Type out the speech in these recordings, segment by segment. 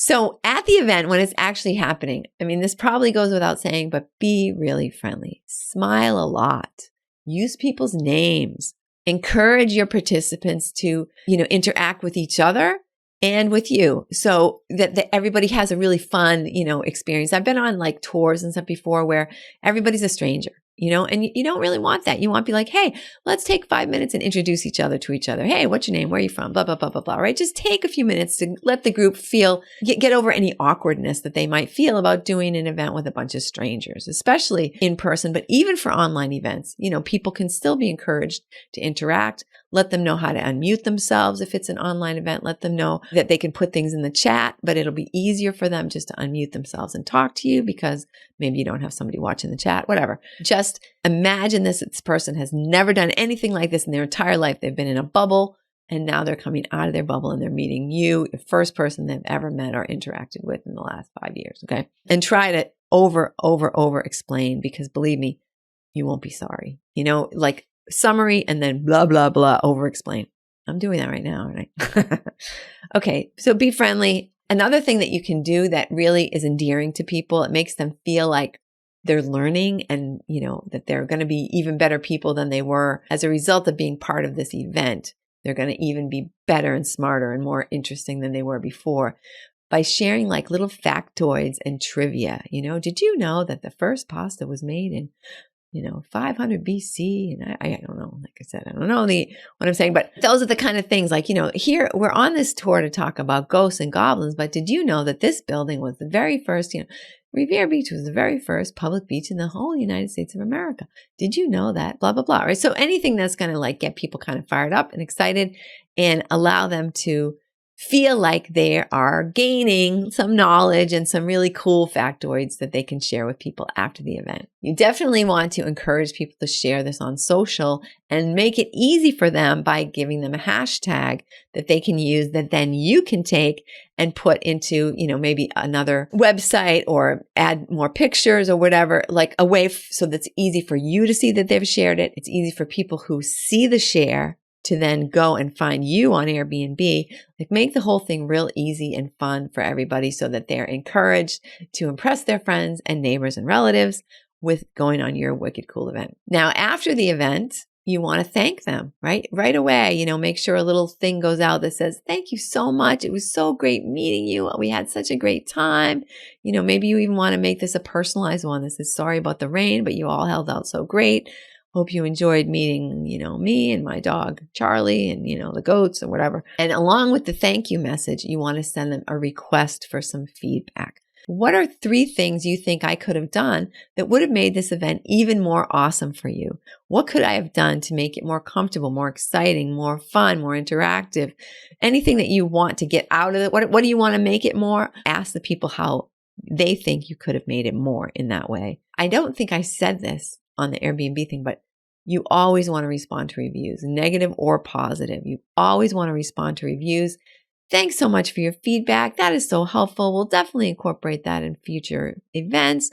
So at the event, when it's actually happening, I mean, this probably goes without saying, but be really friendly. Smile a lot. Use people's names. Encourage your participants to, interact with each other and with you so that everybody has a really fun, experience. I've been on like tours and stuff before where everybody's a stranger. And you don't really want that. You want to be like, hey, let's take 5 minutes and introduce each other to each other. Hey, what's your name? Where are you from? Blah, blah, blah, blah, blah, right? Just take a few minutes to let the group get over any awkwardness that they might feel about doing an event with a bunch of strangers, especially in person, but even for online events. People can still be encouraged to interact. Let them know how to unmute themselves. If it's an online event, let them know that they can put things in the chat, but it'll be easier for them just to unmute themselves and talk to you because maybe you don't have somebody watching the chat, whatever. Just imagine this person has never done anything like this in their entire life. They've been in a bubble and now they're coming out of their bubble and they're meeting you, the first person they've ever met or interacted with in the last 5 years. Okay. And try to over explain because believe me, you won't be sorry. Like summary and then blah, blah, blah, over explain. I'm doing that right now, right? Okay. So be friendly. Another thing that you can do that really is endearing to people, it makes them feel like they're learning and, that they're going to be even better people than they were as a result of being part of this event. They're going to even be better and smarter and more interesting than they were before by sharing like little factoids and trivia. Did you know that the first pasta was made in 500 BC. And I don't know, like I said, I don't know what I'm saying, but those are the kind of things like, here we're on this tour to talk about ghosts and goblins, but did you know that this building was the very first, Revere Beach was the very first public beach in the whole United States of America. Did you know that? Blah, blah, blah. Right. So anything that's going to like get people kind of fired up and excited and allow them to feel like they are gaining some knowledge and some really cool factoids that they can share with people after the event. You definitely want to encourage people to share this on social and make it easy for them by giving them a hashtag that they can use that then you can take and put into, maybe another website or add more pictures or whatever, like a way so that's easy for you to see that they've shared it. It's easy for people who see the share to then go and find you on Airbnb, like make the whole thing real easy and fun for everybody so that they're encouraged to impress their friends and neighbors and relatives with going on your wicked cool event. Now, after the event, you want to thank them, right? Right away, make sure a little thing goes out that says, thank you so much. It was so great meeting you. We had such a great time. Maybe you even want to make this a personalized one. This is sorry about the rain, but you all held out so great. Hope you enjoyed meeting, me and my dog, Charlie, and, the goats or whatever. And along with the thank you message, you want to send them a request for some feedback. What are 3 things you think I could have done that would have made this event even more awesome for you? What could I have done to make it more comfortable, more exciting, more fun, more interactive? Anything that you want to get out of it. What do you want to make it more? Ask the people how they think you could have made it more in that way. I don't think I said this on the Airbnb thing, but you always want to respond to reviews, negative or positive. You always want to respond to reviews. Thanks so much for your feedback. That is so helpful. We'll definitely incorporate that in future events.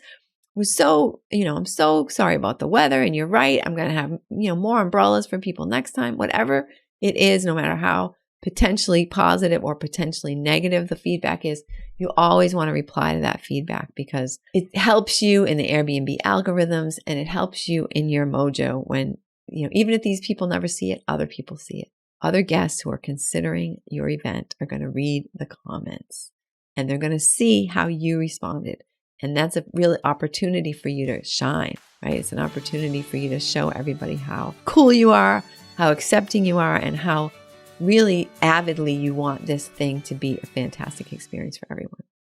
I'm so sorry about the weather and you're right. I'm going to have, more umbrellas for people next time, whatever it is, no matter how potentially positive or potentially negative the feedback is, you always want to reply to that feedback because it helps you in the Airbnb algorithms and it helps you in your mojo when, even if these people never see it, other people see it. Other guests who are considering your event are going to read the comments and they're going to see how you responded. And that's a real opportunity for you to shine, right? It's an opportunity for you to show everybody how cool you are, how accepting you are, and how really avidly you want this thing to be a fantastic experience for everyone.